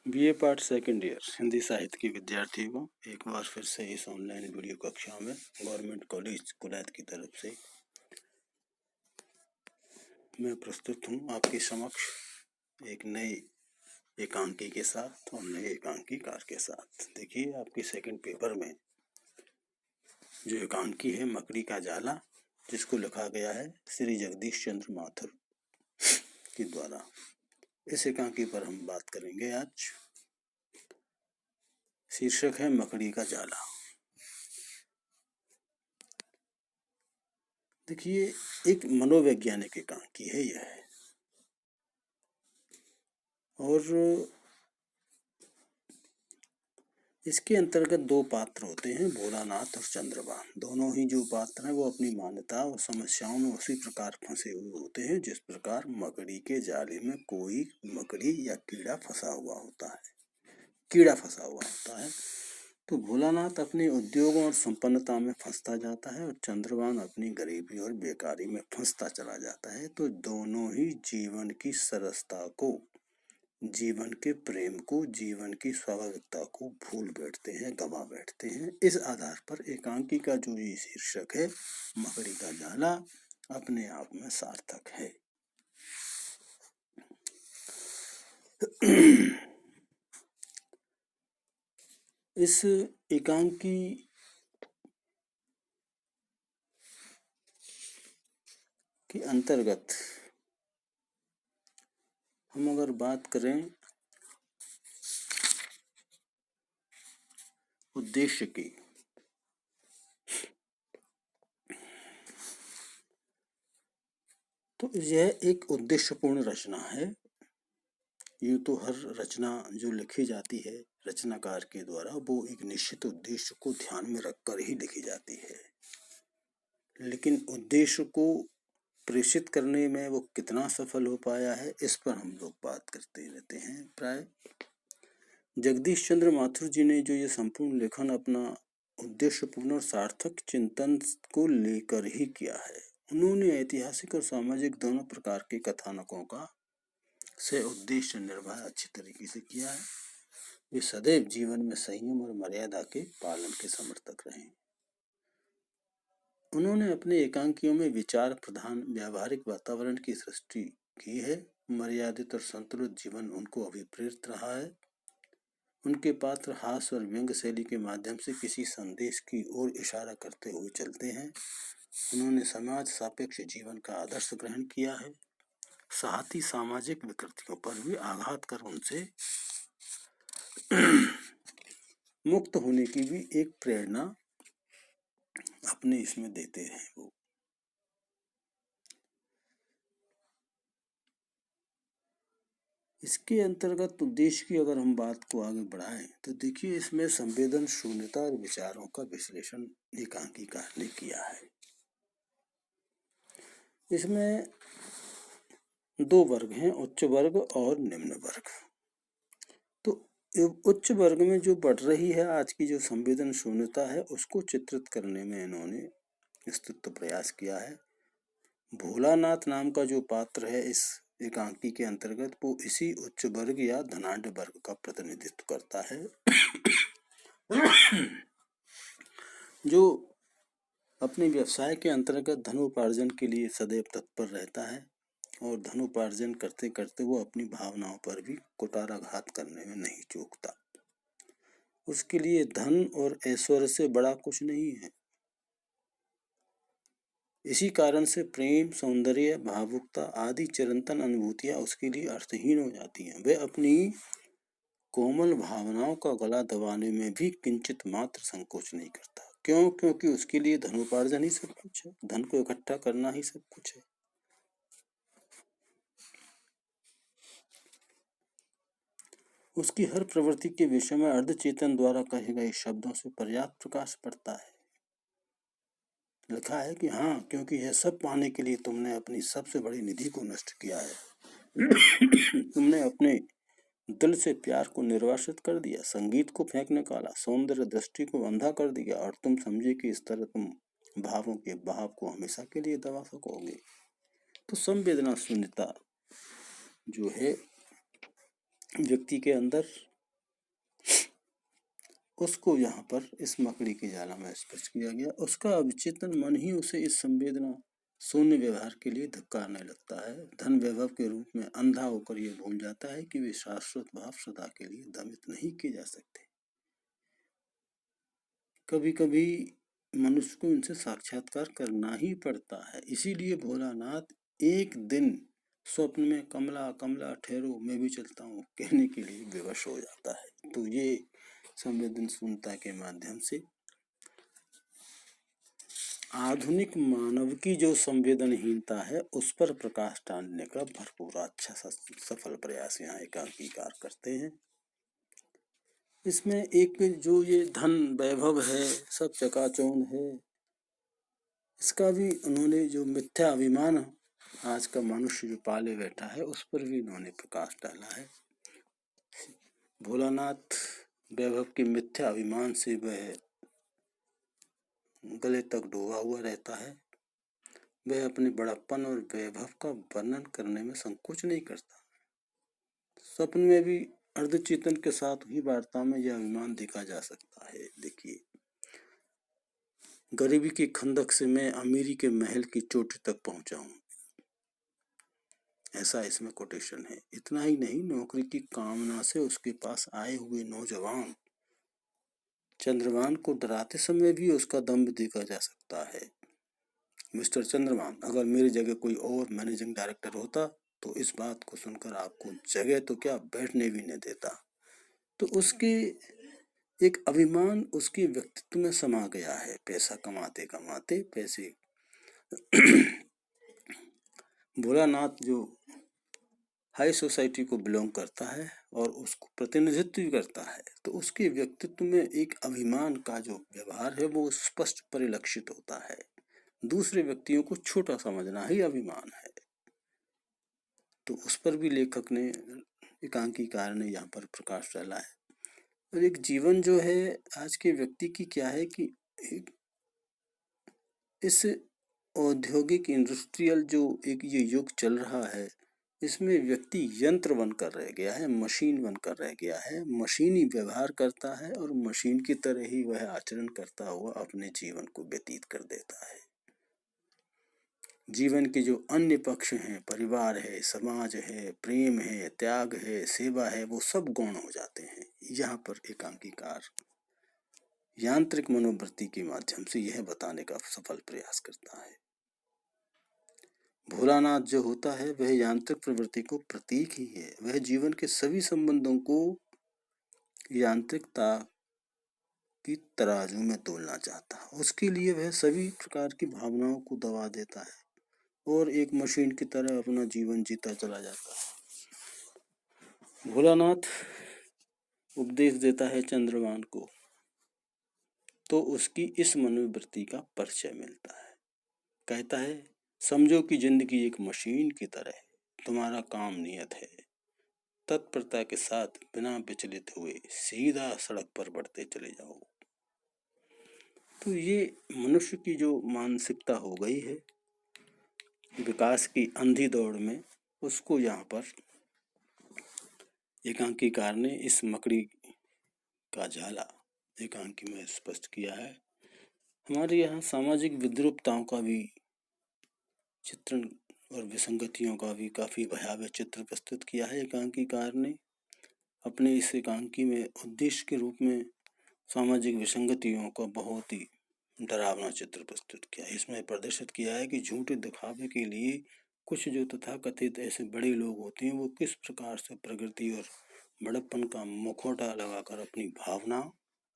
BA part second year Hindi साहित्य के विद्यार्थी को एक बार फिर से इस ऑनलाइन वीडियो कक्षा में गवर्नमेंट कॉलेज कुलैत की तरफ से मैं प्रस्तुत हूँ आपके समक्ष एक नए एकांकी के साथ और नए एकांकीकार के साथ। देखिए, आपके सेकंड पेपर में जो एकांकी है मकड़ी का जाला, जिसको लिखा गया है श्री जगदीश चंद्र माथुर के द्वारा। इस एकांकी पर हम बात करेंगे आज। शीर्षक है मकड़ी का जाला। देखिए, एक मनोवैज्ञानिक एकांकी है यह, और इसके अंतर्गत दो पात्र होते हैं, भोलानाथ और चंद्रभान। दोनों ही जो पात्र हैं वो अपनी मान्यता और समस्याओं में उसी प्रकार फंसे हुए होते हैं जिस प्रकार मकड़ी के जाले में कोई मकड़ी या कीड़ा फंसा हुआ होता है। तो भोलानाथ अपने उद्योगों और संपन्नता में फंसता जाता है और चंद्रभान अपनी गरीबी और बेकारी में फंसता चला जाता है। तो दोनों ही जीवन की सरसता को, जीवन के प्रेम को, जीवन की स्वाभाविकता को भूल बैठते हैं, गवा बैठते हैं। इस आधार पर एकांकी का जो ये शीर्षक है मकड़ी का जाला अपने आप में सार्थक है। इस एकांकी के अंतर्गत हम अगर बात करें उद्देश्य की, तो यह एक उद्देश्यपूर्ण रचना है। ये तो हर रचना जो लिखी जाती है रचनाकार के द्वारा वो एक निश्चित उद्देश्य को ध्यान में रखकर ही लिखी जाती है, लेकिन उद्देश्य को प्रेषित करने में वो कितना सफल हो पाया है इस पर हम लोग बात करते रहते हैं। प्राय जगदीश चंद्र माथुर जी ने जो ये संपूर्ण लेखन अपना उद्देश्यपूर्ण और सार्थक चिंतन को लेकर ही किया है। उन्होंने ऐतिहासिक और सामाजिक दोनों प्रकार के कथानकों का से उद्देश्य निर्वाह अच्छी तरीके से किया है। वे सदैव जीवन में संयम और मर्यादा के पालन के समर्थक रहे। उन्होंने अपने एकांकियों में विचार प्रधान व्यावहारिक वातावरण की सृष्टि की है। मर्यादित और संतुलित जीवन उनको अभिप्रेरित रहा है। उनके पात्र हास्य और व्यंग्य शैली के माध्यम से किसी संदेश की ओर इशारा करते हुए चलते हैं। उन्होंने समाज सापेक्ष जीवन का आदर्श ग्रहण किया है। साथ ही सामाजिक विकृतियों पर भी आघात कर उनसे मुक्त होने की भी एक प्रेरणा अपने इसमें देते हैं वो। इसके अंतर्गत उद्देश्य की अगर हम बात को आगे बढ़ाएं तो देखिए, इसमें संवेदन शून्यता और विचारों का विश्लेषण एकांकीकार ने किया है। इसमें दो वर्ग हैं, उच्च वर्ग और निम्न वर्ग। तो उच्च वर्ग में जो बढ़ रही है आज की जो संवेदन शून्यता है उसको चित्रित करने में इन्होंने स्तुत्य प्रयास किया है। भोलानाथ नाम का जो पात्र है इस एकांकी के अंतर्गत वो इसी उच्च वर्ग या धनाढ्य वर्ग का प्रतिनिधित्व करता है जो अपने व्यवसाय के अंतर्गत धनोपार्जन के लिए सदैव तत्पर रहता है और धनोपार्जन करते करते वो अपनी भावनाओं पर भी कुठाराघात करने में नहीं चूकता। उसके लिए धन और ऐश्वर्य से बड़ा कुछ नहीं है। इसी कारण से प्रेम, सौंदर्य, भावुकता आदि चिरंतन अनुभूतियां उसके लिए अर्थहीन हो जाती हैं। वह अपनी कोमल भावनाओं का गला दबाने में भी किंचित मात्र संकोच नहीं करता। क्यों? क्योंकि उसके लिए धनोपार्जन ही सब कुछ है, धन को इकट्ठा करना ही सब कुछ है। उसकी हर प्रवृत्ति के विषय में अर्धचेतन द्वारा कहे गए शब्दों से पर्याप्त प्रकाश पड़ता है। लिखा है कि हाँ, क्योंकि यह सब पाने के लिए तुमने अपनी सबसे बड़ी निधि को नष्ट किया है। तुमने अपने दिल से प्यार को निर्वासित कर दिया, संगीत को फेंक निकाला, सौंदर्य दृष्टि को अंधा कर दिया और तुम समझे कि इस तरह तुम भावों के बहाव को हमेशा के लिए दबा सकोगे। तो संवेदना शून्यता जो है व्यक्ति के अंदर उसको यहाँ पर इस मकड़ी की जाला में स्पष्ट किया गया। उसका अवचेतन मन ही उसे इस संवेदना शून्य व्यवहार के लिए धक्कारने लगता है। धन वैभव के रूप में अंधा होकर ये भूल जाता है कि वे शाश्वत भाव सदा के लिए दमित नहीं किए जा सकते। कभी कभी मनुष्य को इनसे साक्षात्कार करना ही पड़ता है। इसीलिए भोलानाथ एक दिन स्वप्न में कमला कमला ठहरो मैं भी चलता हूँ कहने के लिए विवश हो जाता है। तो ये संवेदनशीलता के माध्यम से आधुनिक मानव की जो संवेदनहीनता है उस पर प्रकाश डालने का भरपूर अच्छा सफल प्रयास यहाँ एकांकीकार करते हैं। इसमें एक जो ये धन वैभव है सब चकाचौंध है, इसका भी उन्होंने जो मिथ्या अभिमान आज का मनुष्य जो पाले बैठा है उस पर भी इन्होंने प्रकाश डाला है। भोलानाथ वैभव के मिथ्या अभिमान से वह गले तक डूबा हुआ रहता है। वह अपने बड़प्पन और वैभव का वर्णन करने में संकोच नहीं करता। स्वप्न में भी अर्धचेतन के साथ हुई वार्ता में यह अभिमान देखा जा सकता है। देखिए, गरीबी की खंदक से मैं अमीरी के महल की चोटी तक पहुंचा हूं, ऐसा इसमें कोटेशन है। इतना ही नहीं, नौकरी की कामना से उसके पास आए हुए नौजवान चंद्रभान को डराते समय भी उसका दम्भ देखा जा सकता है। मिस्टर चंद्रभान, अगर मेरी जगह कोई और मैनेजिंग डायरेक्टर होता तो इस बात को सुनकर आपको जगह तो क्या बैठने भी नहीं देता। तो उसके एक अभिमान उसके व्यक्तित्व में समा गया है। पैसा कमाते कमाते पैसे भोलानाथ जो हाई सोसाइटी को बिलोंग करता है और उसको प्रतिनिधित्व भी करता है, तो उसके व्यक्तित्व में एक अभिमान का जो व्यवहार है वो स्पष्ट परिलक्षित होता है। दूसरे व्यक्तियों को छोटा समझना ही अभिमान है। तो उस पर भी लेखक ने, एकांकीकार ने यहाँ पर प्रकाश डाला है। और एक जीवन जो है आज के व्यक्ति की क्या है कि इस औद्योगिक इंडस्ट्रियल जो एक ये युग चल रहा है, इसमें व्यक्ति यंत्र बनकर रह गया है, मशीन बनकर रह गया है। मशीनी व्यवहार करता है और मशीन की तरह ही वह आचरण करता हुआ अपने जीवन को व्यतीत कर देता है। जीवन के जो अन्य पक्ष हैं, परिवार है, समाज है, प्रेम है, त्याग है, सेवा है, वो सब गौण हो जाते हैं। यहाँ पर एकांकीकार यांत्रिक मनोवृत्ति के माध्यम से यह बताने का सफल प्रयास करता है। भोलानाथ जो होता है वह यांत्रिक प्रवृत्ति को प्रतीक ही है। वह जीवन के सभी संबंधों को यांत्रिकता की तराजू में तोलना चाहता है। उसके लिए वह सभी प्रकार की भावनाओं को दबा देता है और एक मशीन की तरह अपना जीवन जीता चला जाता है। भोलानाथ उपदेश देता है चंद्रभान को, तो उसकी इस मनोवृत्ति का परिचय मिलता है। कहता है, समझो कि जिंदगी एक मशीन की तरह है, तुम्हारा काम नियत है, तत्परता के साथ बिना विचलित हुए सीधा सड़क पर बढ़ते चले जाओ। तो ये मनुष्य की जो मानसिकता हो गई है विकास की अंधी दौड़ में, उसको यहाँ पर एकांकीकार ने इस मकड़ी का जाला एकांकी में स्पष्ट किया है। हमारे यहाँ सामाजिक विद्रूपताओं का भी चित्रण और विसंगतियों का भी काफी भयावह चित्र प्रस्तुत किया है एकांकीकार ने। अपने इस एकांकी में उद्देश्य के रूप में सामाजिक विसंगतियों का बहुत ही डरावना चित्र प्रस्तुत किया है। इसमें प्रदर्शित किया है कि झूठे दिखावे के लिए कुछ जो तथाकथित ऐसे बड़े लोग होते हैं वो किस प्रकार से प्रकृति और बड़प्पन का मुखौटा लगाकर अपनी भावना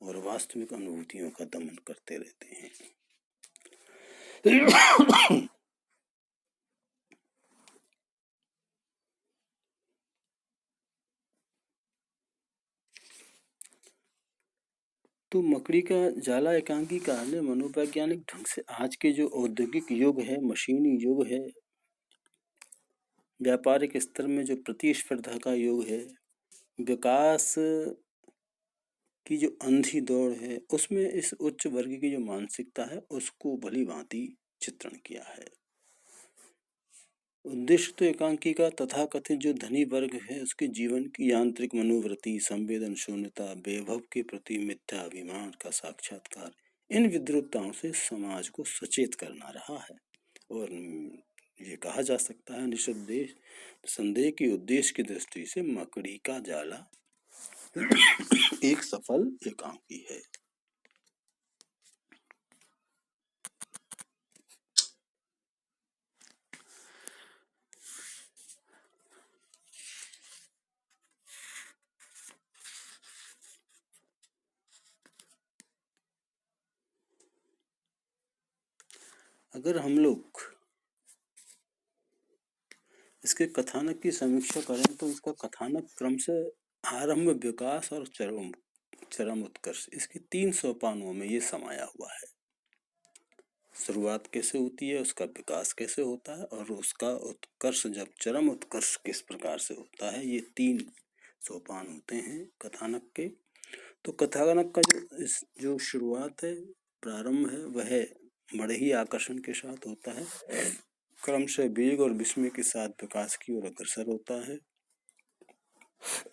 और वास्तविक अनुभूतियों का दमन करते रहते हैं। तो मकड़ी का जाला एकांकीकार ने मनोवैज्ञानिक ढंग से आज के जो औद्योगिक युग है, मशीनी युग है, व्यापारिक स्तर में जो प्रतिस्पर्धा का युग है, विकास की जो अंधी दौड़ है, उसमें इस उच्च वर्ग की जो मानसिकता है उसको भली भांति चित्रण किया है। उद्देश्य तो एकांकी का तथाकथित जो धनी वर्ग है उसके जीवन की यांत्रिक मनोवृत्ति, संवेदन शून्यता, वैभव के प्रति मिथ्या अभिमान का साक्षात्कार, इन विद्रुपताओं से समाज को सचेत करना रहा है। और ये कहा जा सकता है निसंदेह की उद्देश्य की दृष्टि से मकड़ी का जाला एक सफल एकांकी है। अगर हम लोग इसके कथानक की समीक्षा करें तो इसका कथानक क्रम से आरंभ, विकास और चरम उत्कर्ष, इसके 3 सोपानों में ये समाया हुआ है। शुरुआत कैसे होती है, उसका विकास कैसे होता है और उसका उत्कर्ष जब चरम उत्कर्ष किस प्रकार से होता है, ये 3 सोपान होते हैं कथानक के। तो कथानक का जो शुरुआत है, प्रारंभ है, वह बड़े ही आकर्षण के साथ होता है, क्रम से वेग और विस्मय के साथ विकास की ओर अग्रसर होता है,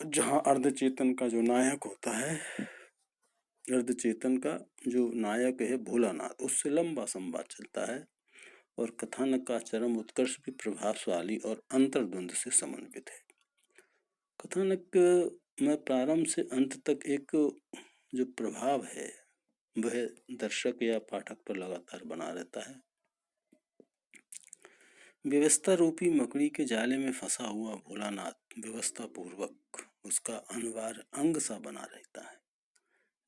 जहाँ अर्धचेतन का जो नायक होता है, अर्धचेतन का जो नायक है भोलानाथ, उससे लंबा संवाद चलता है और कथानक का चरम उत्कर्ष भी प्रभावशाली और अंतर्द्वंद से समन्वित है। कथानक में प्रारंभ से अंत तक एक जो प्रभाव है वह दर्शक या पाठक पर लगातार बना रहता है। व्यवस्था रूपी मकड़ी के जाले में फंसा हुआ भोलानाथ व्यवस्था पूर्वक उसका अनिवार्य अंग सा बना रहता है।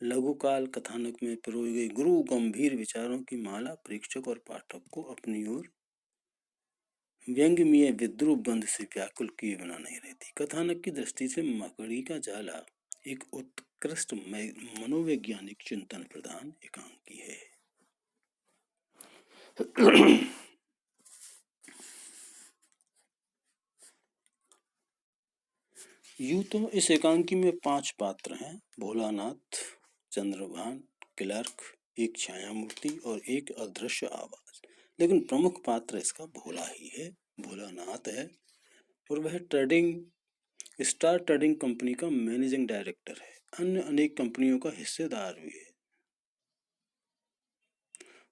लघुकाल कथानक में पिरोई गई गुरु गंभीर विचारों की माला प्रेक्षक और पाठक को अपनी ओर व्यंग्यमय विद्रूप बंध से व्याकुल किए बिना नहीं रहती। कथानक की दृष्टि से मकड़ी का जाला एक उत्कृष्ट मनोवैज्ञानिक चिंतन प्रदान एकांकी है। यूं तो इस एकांकी में 5 पात्र हैं, भोलानाथ, चंद्रभान, क्लर्क, एक छाया मूर्ति और एक अदृश्य आवाज। लेकिन प्रमुख पात्र इसका भोला ही है, भोलानाथ है और वह स्टार ट्रेडिंग कंपनी का मैनेजिंग डायरेक्टर है, अन्य अनेक कंपनियों का हिस्सेदार भी है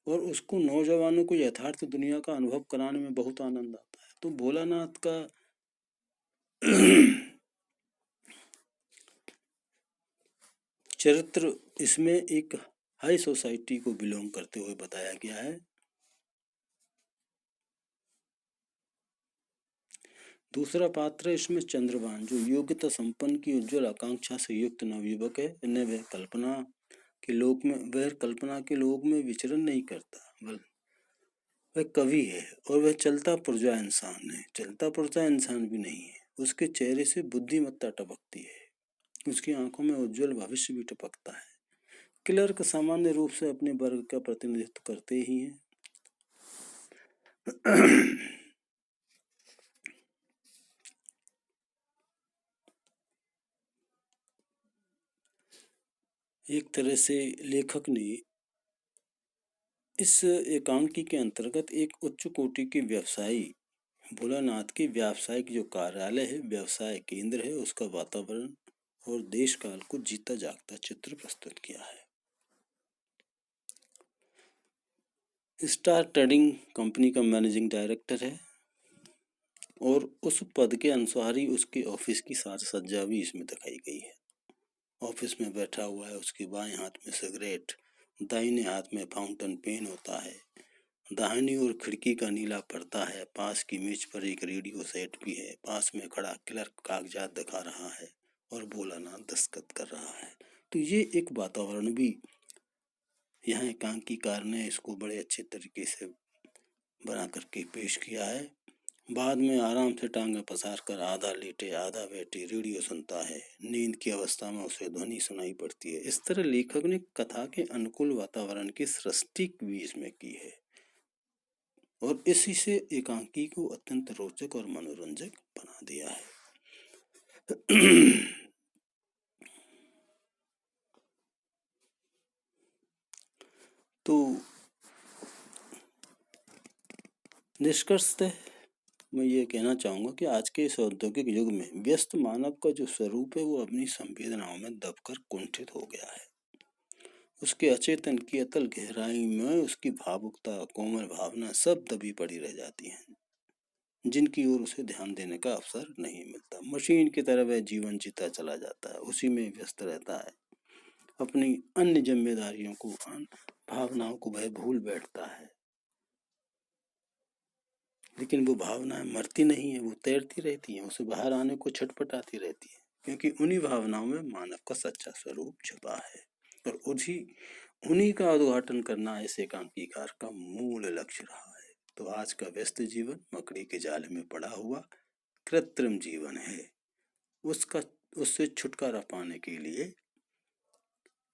और उसको नौजवानों को यथार्थ दुनिया का अनुभव कराने में बहुत आनंद आता है। तो भोलानाथ का चरित्र इसमें एक हाई सोसाइटी को बिलोंग करते हुए बताया गया है। दूसरा पात्र है इसमें चंद्रभान, जो योग्यता संपन्न की उज्जवल आकांक्षा से युक्त नवयुवक है। इन्हें वह कल्पना के लोक में विचरण नहीं करता, वह कवि है और वह चलता पुर्जा इंसान है। चलता पुर्जा इंसान भी नहीं है, उसके चेहरे से बुद्धिमत्ता टपकती है, उसकी आंखों में उज्जवल भविष्य भी टपकता है। क्लर्क सामान्य रूप से अपने वर्ग का प्रतिनिधित्व करते ही हैं। एक तरह से लेखक ने इस एकांकी के अंतर्गत एक उच्च कोटि के व्यवसायी भोलानाथ के व्यावसायिक जो कार्यालय है, व्यवसाय केंद्र है, उसका वातावरण और देश काल को जीता जागता चित्र प्रस्तुत किया है। स्टार ट्रेडिंग कंपनी का मैनेजिंग डायरेक्टर है और उस पद के अनुसार ही उसके ऑफिस की साज सज्जा भी इसमें दिखाई गई है। ऑफिस में बैठा हुआ है, उसके बाएं हाथ में सिगरेट, दाहिने हाथ में फाउंटेन पेन होता है, दाहिनी ओर खिड़की का नीला पर्दा है, पास की मेज पर एक रेडियो सेट भी है, पास में खड़ा क्लर्क कागजात दिखा रहा है और भोलानाथ दस्तखत कर रहा है। तो ये एक वातावरण भी यहाँ एकांकीकार ने इसको बड़े अच्छे तरीके से बना करके पेश किया है। बाद में आराम से टांगे पसार कर आधा लेटे आधा बैठे रेडियो सुनता है, नींद की अवस्था में उसे ध्वनि सुनाई पड़ती है। इस तरह लेखक ने कथा के अनुकूल वातावरण की सृष्टि भी इसमें की है और इसी से एकांकी को अत्यंत रोचक और मनोरंजक बना दिया है। तो निष्कर्षतः मैं ये कहना चाहूँगा कि आज के इस औद्योगिक युग में व्यस्त मानव का जो स्वरूप है वो अपनी संवेदनाओं में दबकर कुंठित हो गया है। उसके अचेतन की अतल गहराई में उसकी भावुकता, कोमल भावना सब दबी पड़ी रह जाती हैं, जिनकी ओर उसे ध्यान देने का अवसर नहीं मिलता। मशीन की तरह वह जीवन जीता चला जाता है, उसी में व्यस्त रहता है। अपनी अन्य जिम्मेदारियों को, भावनाओं को वह भूल बैठता है। लेकिन वो भावनाएं मरती नहीं है, वो तैरती रहती हैं, उसे बाहर आने को छटपटाती रहती है, क्योंकि उन्हीं भावनाओं में मानव का सच्चा स्वरूप छुपा है। और उन्हीं का उद्घाटन करना इस एकांकीकार का मूल लक्ष्य रहा है। तो आज का व्यस्त जीवन मकड़ी के जाल में पड़ा हुआ कृत्रिम जीवन है। उससे छुटकारा पाने के लिए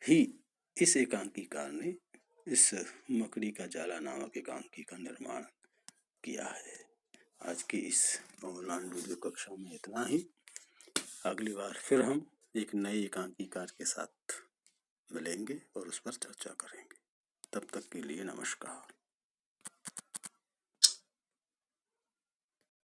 ही इस एकांकीकार ने इस मकड़ी का जाला नामक एकांकी का निर्माण किया है। आज की इस ऑनलाइन वीडियो कक्षा में इतना ही। अगली बार फिर हम एक नए एकांकीकार के साथ मिलेंगे और उस पर चर्चा करेंगे। तब तक के लिए नमस्कार।